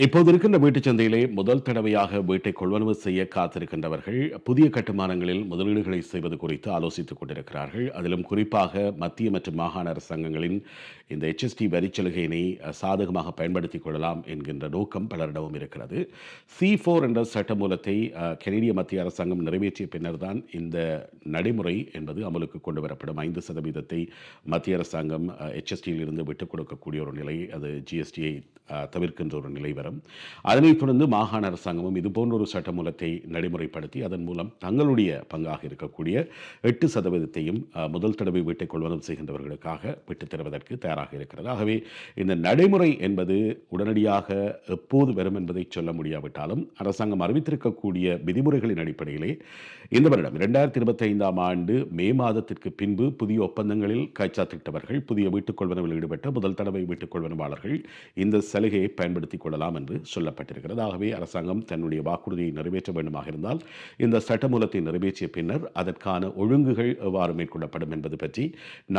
இப்போது இருக்கின்ற வீட்டுச் சந்தையிலே முதல் தடவையாக வீட்டை கொள்வனவு செய்ய காத்திருக்கின்றவர்கள் புதிய கட்டுமானங்களில் முதலீடுகளை செய்வது குறித்து ஆலோசித்துக் கொண்டிருக்கிறார்கள். அதிலும் குறிப்பாக மத்திய மற்றும் மாகாண அரசாங்கங்களின் இந்த HST வரிச்சலுகையினை சாதகமாக பயன்படுத்திக் கொள்ளலாம் என்கின்ற நோக்கம் பலரிடமும் இருக்கிறது. C4 என்ற சட்டமூலத்தை கெனடிய மத்திய அரசாங்கம் நிறைவேற்றிய பின்னர் தான் இந்த நடைமுறை என்பது அமலுக்கு கொண்டு வரப்படும். 5% மத்திய அரசாங்கம் HSTயில் இருந்து விட்டுக் கொடுக்கக்கூடிய ஒரு நிலை, அது GSTயை தவிர்க்கின்ற ஒரு நிலை வரும். அதனைத் தொடர்ந்து மாகாண அரசாங்கமும் இதுபோன்ற ஒரு சட்டமூலத்தை நடைமுறைப்படுத்தி அதன் மூலம் தங்களுடைய பங்காக இருக்கக்கூடிய 8%த்தையும் முதல் தடவை வீட்டை கொள்வனவு செய்கின்றவர்களுக்காக விட்டுத் தருவதற்கு தயாராக இருக்கிறது. ஆகவே இந்த நடைமுறை என்பது உடனடியாக எப்போது வரும் என்பதை சொல்ல முடியாவிட்டாலும் அரசாங்கம் அறிவித்திருக்கக்கூடிய விதிமுறைகளின் அடிப்படையிலே இந்த வருடம் 2025ஆம் ஆண்டு மே மாதத்திற்கு பின்பு புதிய ஒப்பந்தங்களில் கைச்சாத்திட்டவர்கள், புதிய வீட்டுக் கொள்வனவில் ஈடுபட்ட முதல் தடவை வீட்டுக் கொள்வனவாளர்கள் இந்த சலுகையை பயன்படுத்திக் கொள்ளலாம் என்று சொல்லப்பட்டிருக்கிறது. ஆகவே அரசாங்கம் தன்னுடைய வாக்குறுதியை நிறைவேற்ற வேண்டுமாக இருந்தால் இந்த சட்டமூலத்தை நிறைவேற்றிய பின்னர் அதற்கான ஒழுங்குகள் எவ்வாறு மேற்கொள்ளப்படும் என்பது பற்றி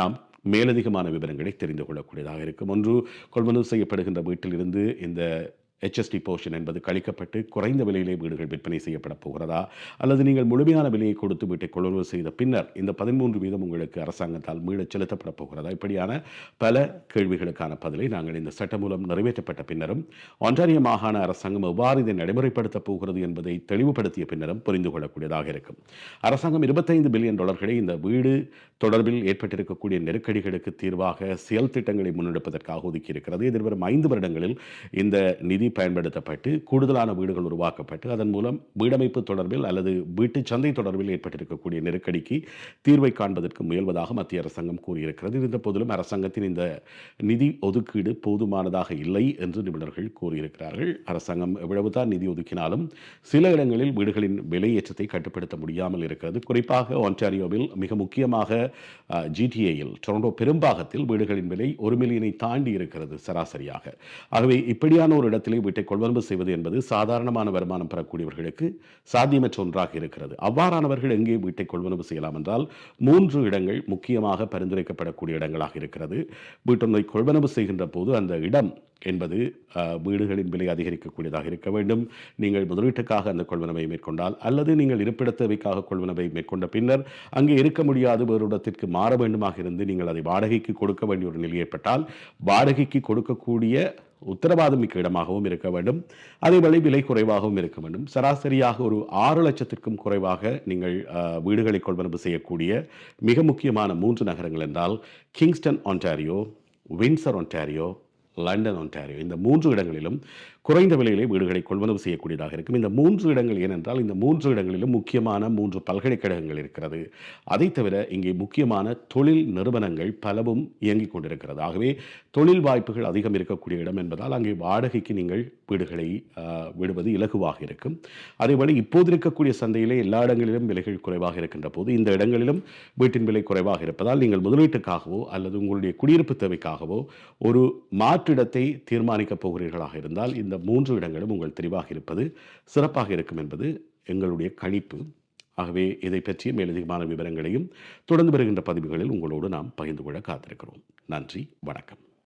நாம் மேலதிகமான விவரங்களை தெரிந்து கொள்ளக்கூடியதாக இருக்கும். ஒன்று, கொள்வனவு செய்யப்படுகின்ற வீட்டிலிருந்து இந்த HST போர்ஷன் என்பது கழிக்கப்பட்டு குறைந்த விலையிலே வீடுகள் விற்பனை செய்யப்பட போகிறதா, அல்லது நீங்கள் முழுமையான விலையை கொடுத்து வீட்டை கொள்வனவு செய்த பின்னர் இந்த 13% உங்களுக்கு அரசாங்கத்தால் மீளச் செலுத்தப்பட போகிறதா, இப்படியான பல கேள்விகளுக்கான பதிலை நாங்கள் இந்த சட்டம் மூலம் நிறைவேற்றப்பட்ட பின்னரும் ஒன்டாரியோ மாகாண அரசாங்கம் எவ்வாறு இதை நடைமுறைப்படுத்தப் போகிறது என்பதை தெளிவுபடுத்திய பின்னரும் புரிந்து கொள்ளக்கூடியதாக இருக்கும். அரசாங்கம் $25 பில்லியன் இந்த வீடு தொடர்பில் ஏற்பட்டிருக்கக்கூடிய நெருக்கடிகளுக்கு தீர்வாக செயல் திட்டங்களை முன்னெடுப்பதற்காக ஒதுக்கியிருக்கிறது. எதிர்வரும் 5 வருடங்களில் இந்த நிதி பயன்படுத்தப்பட்டு கூடுதலான வீடுகள் உருவாக்கப்பட்டு அதன் மூலம் வீடமைப்பு தொடர்பில் அல்லது வீட்டுச் சந்தை தொடர்பில் ஏற்பட்டிருக்கக்கூடிய நெருக்கடிக்கு தீர்வை காண்பதற்கு முயல்வதாக மத்திய அரசாங்கம் கூறியிருக்கிறது. இருந்த போதிலும் அரசாங்கத்தின் இந்த நிதி ஒதுக்கீடு போதுமானதாக இல்லை என்று நிபுணர்கள் கூறியிருக்கிறார்கள். அரசாங்கம் எவ்வளவுதான் நிதி ஒதுக்கினாலும் சில இடங்களில் வீடுகளின் விலையேற்றத்தை கட்டுப்படுத்த முடியாமல் இருக்கிறது. குறிப்பாக ஒன்டாரியோவில் மிக முக்கியமாக GTAயில் டொரண்டோ பெரும்பாகத்தில் வீடுகளின் விலை 1 மில்லியனை தாண்டி இருக்கிறது சராசரியாக. ஆகவே இப்படியான ஒரு இடத்திலே வீட்டை கொள்வனவு செய்வது என்பது சாதாரணமான வருமானம் பெறக்கூடியவர்களுக்கு சாத்தியமற்ற ஒன்றாக இருக்கிறது. அவ்வாறானவர்கள் எங்கே வீட்டை கொள்வனவு செய்யலாம் என்றால் 3 இடங்கள் முக்கியமாக பரிந்துரைக்கப்படக்கூடிய இடங்களாக இருக்கிறது. வீட்டொன்றை கொள்வனவு செய்கின்ற போது அந்த இடம் என்பது வீடுகளின் விலை அதிகரிக்கக்கூடியதாக இருக்க வேண்டும். நீங்கள் முதலீட்டுக்காக அந்த கொள்வனவை மேற்கொண்டால், அல்லது நீங்கள் இருப்பிட தேவைக்காக கொள்வனவை மேற்கொண்ட பின்னர் அங்கே இருக்க முடியாது வேறு இடத்திற்கு மாற வேண்டுமாக இருந்து நீங்கள் அதை வாடகைக்கு கொடுக்க வேண்டிய ஒரு நிலை ஏற்பட்டால், வாடகைக்கு கொடுக்கக்கூடிய உத்தரவாதம் மிக்க இடமாகவும் இருக்க வேண்டும். அதேவேளை விலை குறைவாகவும் இருக்க வேண்டும். சராசரியாக ஒரு 6 லட்சத்திற்கும் குறைவாக நீங்கள் வீடுகளை கொள்வனவு செய்யக்கூடிய மிக முக்கியமான 3 நகரங்கள் என்றால் Kingston Ontario, Windsor Ontario, London Ontario. இந்த 3 இடங்களிலும் குறைந்த விலையிலே வீடுகளை கொள்வனவு செய்யக்கூடியதாக இருக்கும். இந்த 3 இடங்கள் ஏனென்றால் இந்த 3 இடங்களிலும் முக்கியமான 3 பல்கலைக்கழகங்கள் இருக்கிறது. அதை தவிர இங்கே முக்கியமான தொழில் நிறுவனங்கள் பலவும் இயங்கிக் கொண்டிருக்கிறது. ஆகவே தொழில் வாய்ப்புகள் அதிகம் இருக்கக்கூடிய இடம் என்பதால் அங்கே வாடகைக்கு நீங்கள் வீடுகளை விடுவது இலகுவாக இருக்கும். அதேபோல இப்போது இருக்கக்கூடிய சந்தையிலே எல்லா இடங்களிலும் விலைகள் குறைவாக இருக்கின்ற போது இந்த இடங்களிலும் வீட்டின் விலை குறைவாக இருப்பதால் நீங்கள் முதலீட்டுக்காகவோ அல்லது உங்களுடைய குடியிருப்பு தேவைக்காகவோ ஒரு மாற்றிடத்தை தீர்மானிக்கப் போகிறீர்களாக இருந்தால் இந்த 3 இடங்களும் உங்கள் தெரிவாக இருப்பது சிறப்பாக இருக்கும் என்பது எங்களுடைய கணிப்பு. ஆகவே இதை பற்றிய மேலதிகமான விவரங்களையும் தொடர்ந்து வருகின்ற பதிவுகளில் உங்களோடு நாம் பகிர்ந்து கொள்ள காத்திருக்கிறோம். நன்றி, வணக்கம்.